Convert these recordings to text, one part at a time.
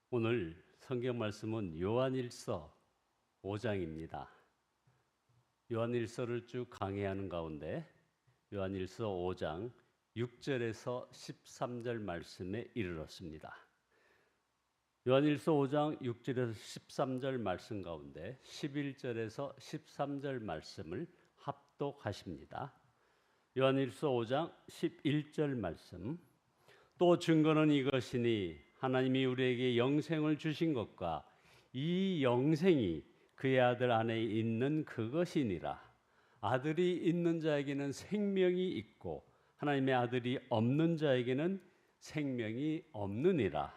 오늘 성경 말씀은 요한일서 5장입니다. 요한일서를 쭉 강해하는 가운데 요한일서 5장 6절에서 13절 말씀에 이르렀습니다. 요한일서 5장 6절에서 13절 말씀 가운데 11절에서 13절 말씀을 합독하십니다. 요한일서 5장 11절 말씀. 또 증거는 이것이니 하나님이 우리에게 영생을 주신 것과 이 영생이 그의 아들 안에 있는 그것이니라. 아들이 있는 자에게는 생명이 있고 하나님의 아들이 없는 자에게는 생명이 없느니라.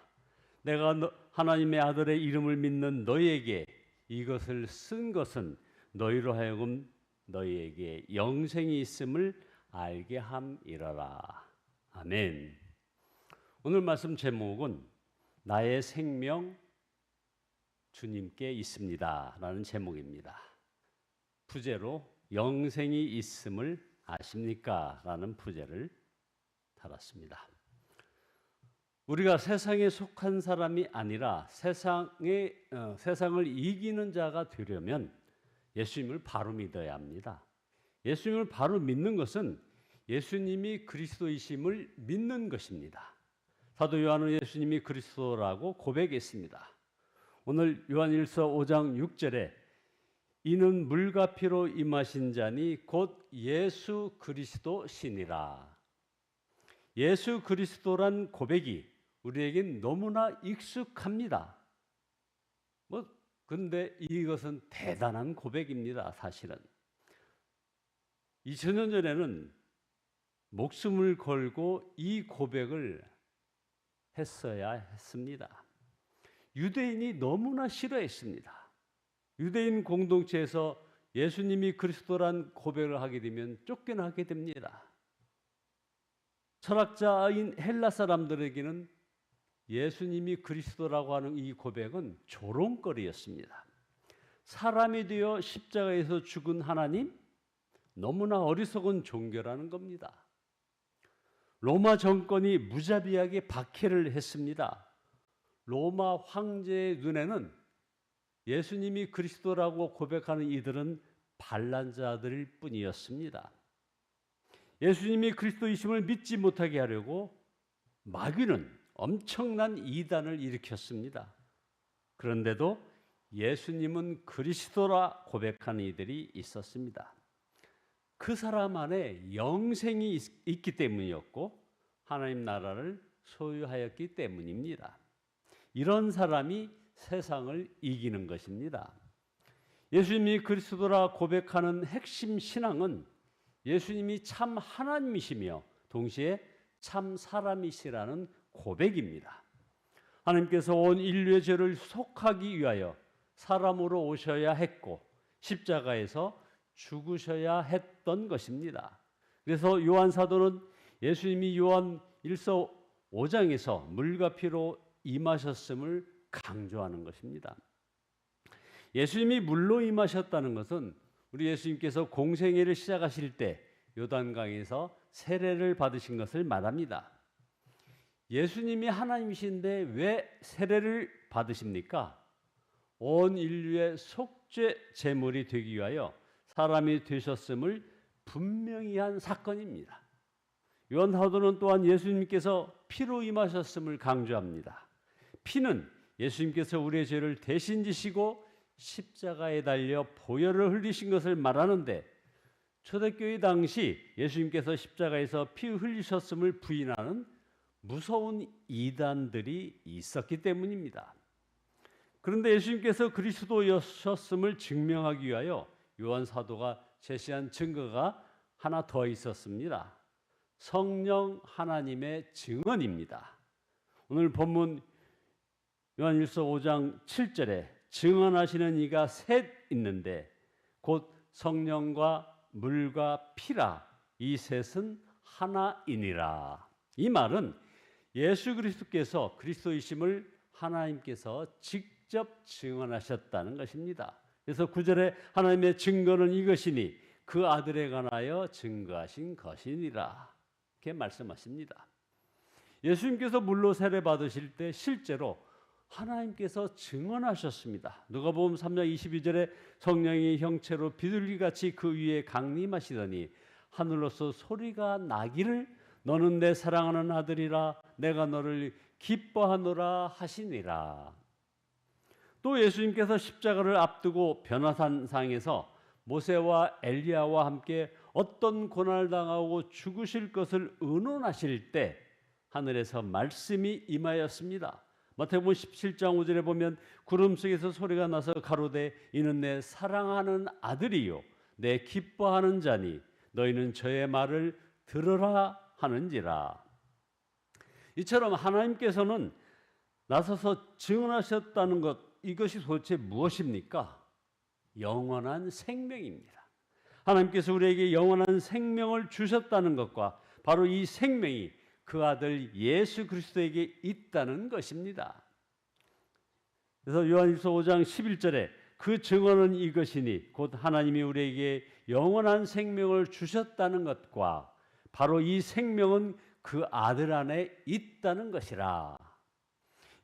내가 하나님의 아들의 이름을 믿는 너희에게 이것을 쓴 것은 너희로 하여금 너희에게 영생이 있음을 알게 함이라라. 아멘. 오늘 말씀 제목은 나의 생명 주님께 있습니다 라는 제목입니다. 부제로 영생이 있음을 아십니까? 라는 부제를 달았습니다. 우리가 세상에 속한 사람이 아니라 세상을 이기는 자가 되려면 예수님을 바로 믿어야 합니다. 예수님을 바로 믿는 것은 예수님이 그리스도이심을 믿는 것입니다. 사도 요한은 예수님이 그리스도라고 고백했습니다. 오늘 요한일서 5장 6절에 이는 물과 피로 임하신 자니 곧 예수 그리스도시니라. 예수 그리스도란 고백이 우리에겐 너무나 익숙합니다. 근데 이것은 대단한 고백입니다. 사실은 2000년 전에는 목숨을 걸고 이 고백을 했어야 했습니다. 유대인이 너무나 싫어했습니다. 유대인 공동체에서 예수님이 그리스도란 고백을 하게 되면 쫓겨나게 됩니다. 철학자인 헬라 사람들에게는 예수님이 그리스도라고 하는 이 고백은 조롱거리였습니다. 사람이 되어 십자가에서 죽은 하나님? 너무나 어리석은 종교라는 겁니다. 로마 정권이 무자비하게 박해를 했습니다. 로마 황제의 눈에는 예수님이 그리스도라고 고백하는 이들은 반란자들일 뿐이었습니다. 예수님이 그리스도이심을 믿지 못하게 하려고 마귀는 엄청난 이단을 일으켰습니다. 그런데도 예수님은 그리스도라 고백하는 이들이 있었습니다. 그 사람 안에 영생이 있기 때문이었고 하나님 나라를 소유하였기 때문입니다. 이런 사람이 세상을 이기는 것입니다. 예수님이 그리스도라 고백하는 핵심 신앙은 예수님이 참 하나님이시며 동시에 참 사람이시라는 고백입니다. 하나님께서 온 인류의 죄를 속하기 위하여 사람으로 오셔야 했고 십자가에서 죽으셔야 했던 것입니다. 그래서 요한 사도는 예수님이 요한 1서 5장에서 물과 피로 임하셨음을 강조하는 것입니다. 예수님이 물로 임하셨다는 것은 우리 예수님께서 공생애를 시작하실 때 요단강에서 세례를 받으신 것을 말합니다. 예수님이 하나님이신데 왜 세례를 받으십니까? 온 인류의 속죄 제물이 되기 위하여 사람이 되셨음을 분명히 한 사건입니다. 요한 사도는 또한 예수님께서 피로 임하셨음을 강조합니다. 피는 예수님께서 우리의 죄를 대신 지시고 십자가에 달려 보혈을 흘리신 것을 말하는데 초대교회 당시 예수님께서 십자가에서 피 흘리셨음을 부인하는 무서운 이단들이 있었기 때문입니다. 그런데 예수님께서 그리스도였음을 증명하기 위하여 요한 사도가 제시한 증거가 하나 더 있었습니다. 성령 하나님의 증언입니다. 오늘 본문 요한일서 5장 7절에 증언하시는 이가 셋 있는데 곧 성령과 물과 피라 이 셋은 하나이니라. 이 말은 예수 그리스도께서 그리스도이심을 하나님께서 직접 증언하셨다는 것입니다. 그래서 9절에 하나님의 증거는 이것이니 그 아들에 관하여 증거하신 것이니라 이렇게 말씀하십니다. 예수님께서 물로 세례 받으실 때 실제로 하나님께서 증언하셨습니다. 누가복음 3장 22절에 성령이 형체로 비둘기같이 그 위에 강림하시더니 하늘로서 소리가 나기를 너는 내 사랑하는 아들이라 내가 너를 기뻐하노라 하시니라. 또 예수님께서 십자가를 앞두고 변화산상에서 모세와 엘리야와 함께 어떤 고난을 당하고 죽으실 것을 의논하실 때 하늘에서 말씀이 임하였습니다. 마태복음 17장 5절에 보면 구름 속에서 소리가 나서 가로되 이는 내 사랑하는 아들이요 내 기뻐하는 자니 너희는 저의 말을 들으라 하는지라. 이처럼 하나님께서는 나서서 증언하셨다는 것, 이것이 도대체 무엇입니까? 영원한 생명입니다. 하나님께서 우리에게 영원한 생명을 주셨다는 것과 바로 이 생명이 그 아들 예수 그리스도에게 있다는 것입니다. 그래서 요한일서 5장 11절에 그 증언은 이것이니 곧 하나님이 우리에게 영원한 생명을 주셨다는 것과 바로 이 생명은 그 아들 안에 있다는 것이라.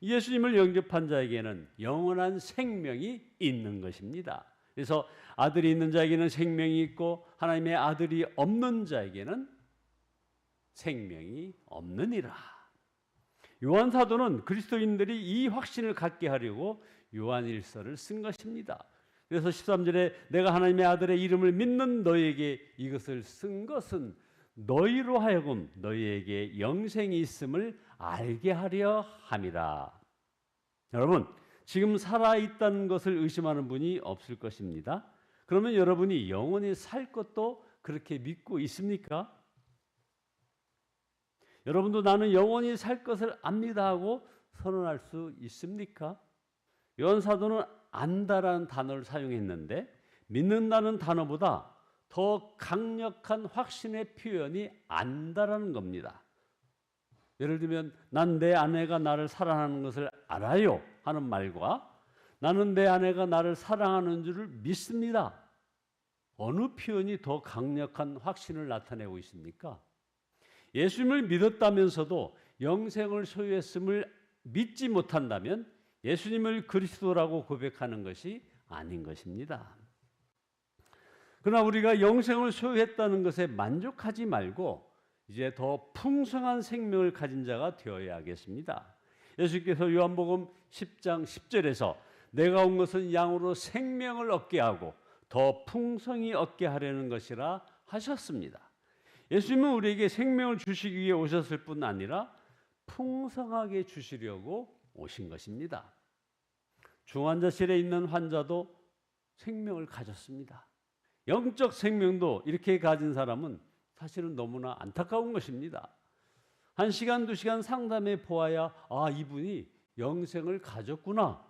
예수님을 영접한 자에게는 영원한 생명이 있는 것입니다. 그래서 아들이 있는 자에게는 생명이 있고 하나님의 아들이 없는 자에게는 생명이 없느니라. 요한 사도는 그리스도인들이 이 확신을 갖게 하려고 요한일서를 쓴 것입니다. 그래서 13절에 내가 하나님의 아들의 이름을 믿는 너희에게 이것을 쓴 것은 너희로 하여금 너희에게 영생이 있음을 알게 하려 함이라. 여러분, 지금 살아있다는 것을 의심하는 분이 없을 것입니다. 그러면 여러분이 영원히 살 것도 그렇게 믿고 있습니까? 여러분도 나는 영원히 살 것을 압니다 하고 선언할 수 있습니까? 요한 사도는 안다라는 단어를 사용했는데 믿는다는 단어보다 더 강력한 확신의 표현이 안다라는 겁니다. 예를 들면 난 내 아내가 나를 사랑하는 것을 알아요 하는 말과 나는 내 아내가 나를 사랑하는 줄을 믿습니다. 어느 표현이 더 강력한 확신을 나타내고 있습니까? 예수님을 믿었다면서도 영생을 소유했음을 믿지 못한다면 예수님을 그리스도라고 고백하는 것이 아닌 것입니다. 그러나 우리가 영생을 소유했다는 것에 만족하지 말고 이제 더 풍성한 생명을 가진 자가 되어야 하겠습니다. 예수께서 요한복음 10장 10절에서 내가 온 것은 양으로 생명을 얻게 하고 더 풍성히 얻게 하려는 것이라 하셨습니다. 예수님은 우리에게 생명을 주시기 위해 오셨을 뿐 아니라 풍성하게 주시려고 오신 것입니다. 중환자실에 있는 환자도 생명을 가졌습니다. 영적 생명도 이렇게 가진 사람은 사실은 너무나 안타까운 것입니다. 1시간, 2시간 상담해 보아야 이분이 영생을 가졌구나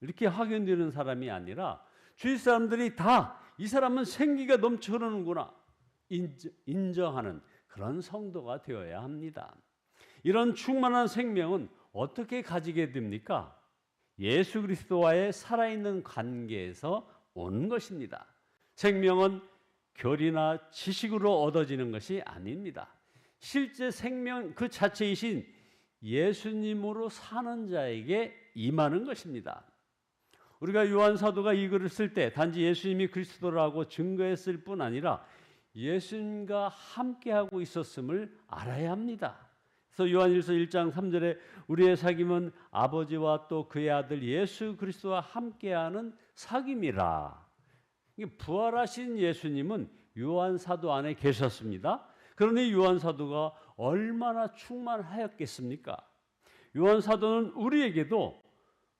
이렇게 확인되는 사람이 아니라 주위 사람들이 다 이 사람은 생기가 넘쳐 흐르는구나 인정하는 그런 성도가 되어야 합니다. 이런 충만한 생명은 어떻게 가지게 됩니까? 예수 그리스도와의 살아있는 관계에서 오는 것입니다. 생명은 교리나 지식으로 얻어지는 것이 아닙니다. 실제 생명 그 자체이신 예수님으로 사는 자에게 임하는 것입니다. 우리가 요한 사도가 이 글을 쓸 때 단지 예수님이 그리스도라고 증거했을 뿐 아니라 예수님과 함께하고 있었음을 알아야 합니다. 그래서 요한일서 1장 3절에 우리의 사귐은 아버지와 또 그의 아들 예수 그리스도와 함께하는 사귐이라. 부활하신 예수님은 요한 사도 안에 계셨습니다. 그러니 요한 사도가 얼마나 충만하였겠습니까? 요한 사도는 우리에게도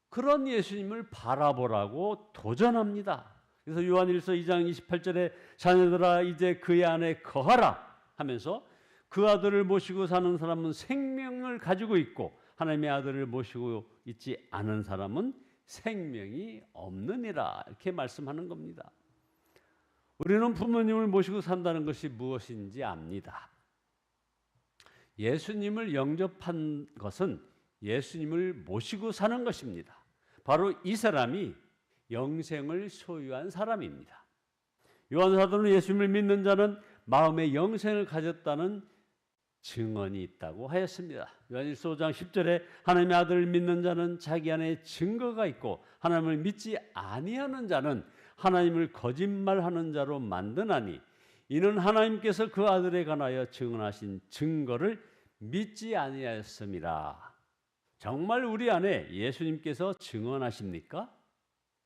그런 예수님을 바라보라고 도전합니다. 그래서 요한일서 2장 28절에 자녀들아 이제 그의 안에 거하라 하면서 그 아들을 모시고 사는 사람은 생명을 가지고 있고 하나님의 아들을 모시고 있지 않은 사람은 생명이 없느니라 이렇게 말씀하는 겁니다. 우리는 부모님을 모시고 산다는 것이 무엇인지 압니다. 예수님을 영접한 것은 예수님을 모시고 사는 것입니다. 바로 이 사람이 영생을 소유한 사람입니다. 요한 사도는 예수님을 믿는 자는 마음의 영생을 가졌다는 증언이 있다고 하였습니다. 요한일서 5장 10절에 하나님의 아들을 믿는 자는 자기 안에 증거가 있고 하나님을 믿지 아니하는 자는 하나님을 거짓말하는 자로 만드나니 이는 하나님께서 그 아들에 관하여 증언하신 증거를 믿지 아니하였음이라. 정말 우리 안에 예수님께서 증언하십니까?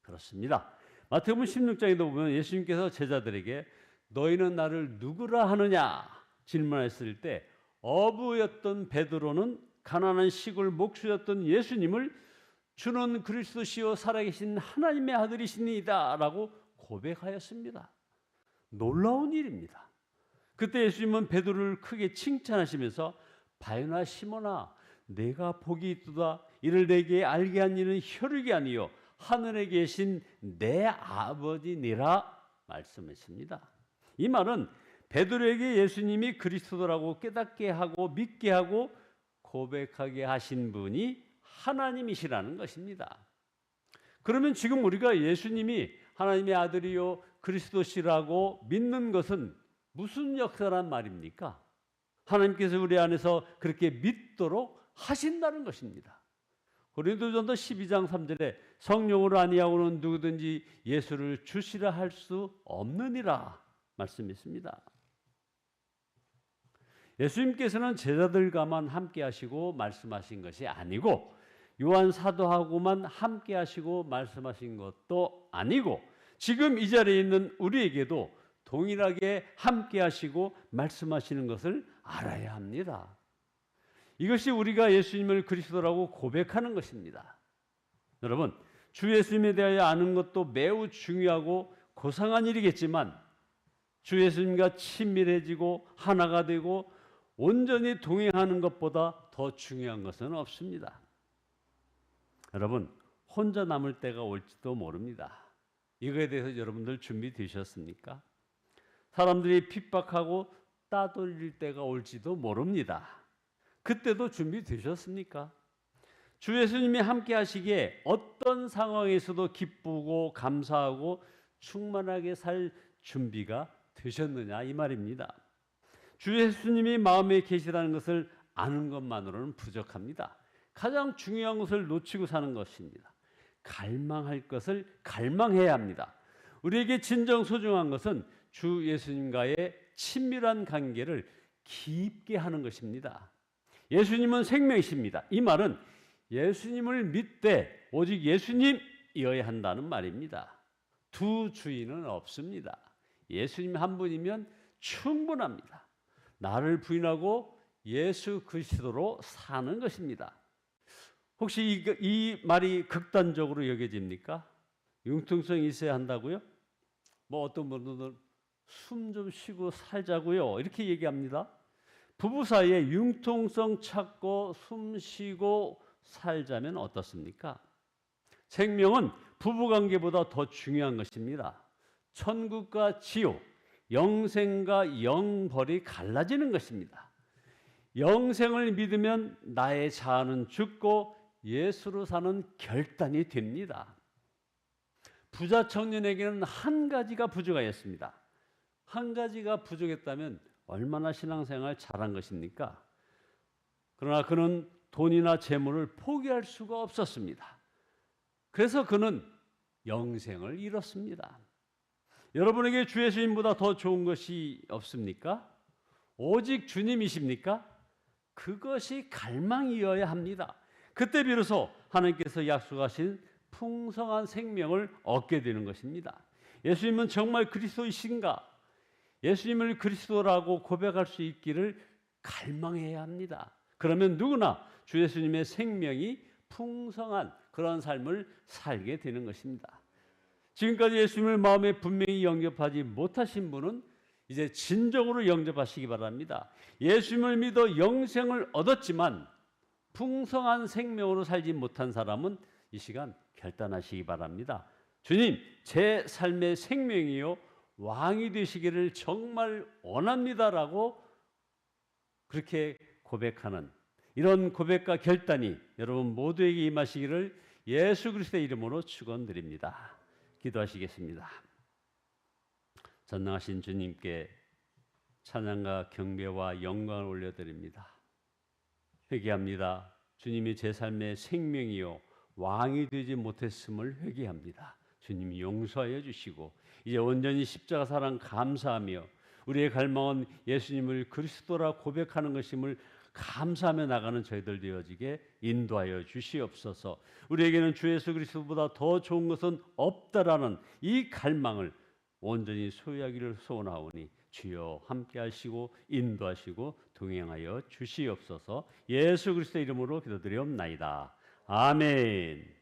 그렇습니다. 마태복음 16장에도 보면 예수님께서 제자들에게 너희는 나를 누구라 하느냐 질문했을 때 어부였던 베드로는 가난한 시골 목수였던 예수님을 주는 그리스도시요 살아계신 하나님의 아들이시니이다 라고 고백하였습니다. 놀라운 일입니다. 그때 예수님은 베드로를 크게 칭찬하시면서 바요나 시몬아 내가 복이 있도다 이를 내게 알게 한 이는 혈육이 아니요 하늘에 계신 내 아버지니라 말씀했습니다. 이 말은 베드로에게 예수님이 그리스도라고 깨닫게 하고 믿게 하고 고백하게 하신 분이 하나님이시라는 것입니다. 그러면 지금 우리가 예수님이 하나님의 아들이요 그리스도시라고 믿는 것은 무슨 역사란 말입니까? 하나님께서 우리 안에서 그렇게 믿도록 하신다는 것입니다. 고린도전서 12장 3절에 성령으로 아니하고는 누구든지 예수를 주시라 할 수 없느니라 말씀했습니다. 예수님께서는 제자들과만 함께 하시고 말씀하신 것이 아니고 요한 사도하고만 함께 하시고 말씀하신 것도 아니고 지금 이 자리에 있는 우리에게도 동일하게 함께 하시고 말씀하시는 것을 알아야 합니다. 이것이 우리가 예수님을 그리스도라고 고백하는 것입니다. 여러분, 주 예수님에 대하여 아는 것도 매우 중요하고 고상한 일이겠지만 주 예수님과 친밀해지고 하나가 되고 온전히 동행하는 것보다 더 중요한 것은 없습니다. 여러분, 혼자 남을 때가 올지도 모릅니다. 이거에 대해서 여러분들 준비되셨습니까? 사람들이 핍박하고 따돌릴 때가 올지도 모릅니다. 그때도 준비되셨습니까? 주 예수님이 함께 하시기에 어떤 상황에서도 기쁘고 감사하고 충만하게 살 준비가 되셨느냐 이 말입니다. 주 예수님이 마음에 계시다는 것을 아는 것만으로는 부족합니다. 가장 중요한 것을 놓치고 사는 것입니다. 갈망할 것을 갈망해야 합니다. 우리에게 진정 소중한 것은 주 예수님과의 친밀한 관계를 깊게 하는 것입니다. 예수님은 생명이십니다. 이 말은 예수님을 믿되 오직 예수님이어야 한다는 말입니다. 두 주인은 없습니다. 예수님 한 분이면 충분합니다. 나를 부인하고 예수 그리스도로 사는 것입니다. 혹시 이 말이 극단적으로 여겨집니까? 융통성이 있어야 한다고요? 뭐 어떤 분들은 숨 좀 쉬고 살자고요 이렇게 얘기합니다. 부부 사이에 융통성 찾고 숨 쉬고 살자면 어떻습니까? 생명은 부부관계보다 더 중요한 것입니다. 천국과 지옥, 영생과 영벌이 갈라지는 것입니다. 영생을 믿으면 나의 자아는 죽고 예수로 사는 결단이 됩니다. 부자 청년에게는 한 가지가 부족하였습니다. 한 가지가 부족했다면 얼마나 신앙생활 잘한 것입니까? 그러나 그는 돈이나 재물을 포기할 수가 없었습니다. 그래서 그는 영생을 잃었습니다. 여러분에게 주 예수님보다 더 좋은 것이 없습니까? 오직 주님이십니까? 그것이 갈망이어야 합니다. 그때 비로소 하나님께서 약속하신 풍성한 생명을 얻게 되는 것입니다. 예수님은 정말 그리스도이신가? 예수님을 그리스도라고 고백할 수 있기를 갈망해야 합니다. 그러면 누구나 주 예수님의 생명이 풍성한 그런 삶을 살게 되는 것입니다. 지금까지 예수님을 마음에 분명히 영접하지 못하신 분은 이제 진정으로 영접하시기 바랍니다. 예수님을 믿어 영생을 얻었지만 풍성한 생명으로 살지 못한 사람은 이 시간 결단하시기 바랍니다. 주님, 제 삶의 생명이요 왕이 되시기를 정말 원합니다라고 그렇게 고백하는 이런 고백과 결단이 여러분 모두에게 임하시기를 예수 그리스도의 이름으로 축원드립니다. 기도하시겠습니다. 전능하신 주님께 찬양과 경배와 영광을 올려드립니다. 회개합니다. 주님이 제 삶의 생명이요 왕이 되지 못했음을 회개합니다. 주님이 용서하여 주시고 이제 온전히 십자가 사랑 감사하며 우리의 갈망은 예수님을 그리스도라 고백하는 것임을 감사하며 나가는 저희들 되어지게 인도하여 주시옵소서. 우리에게는 주 예수 그리스도보다 더 좋은 것은 없다라는 이 갈망을 온전히 소유하기를 소원하오니 주여 함께 하시고 인도하시고 동행하여 주시옵소서. 예수 그리스도의 이름으로 기도드리옵나이다. 아멘.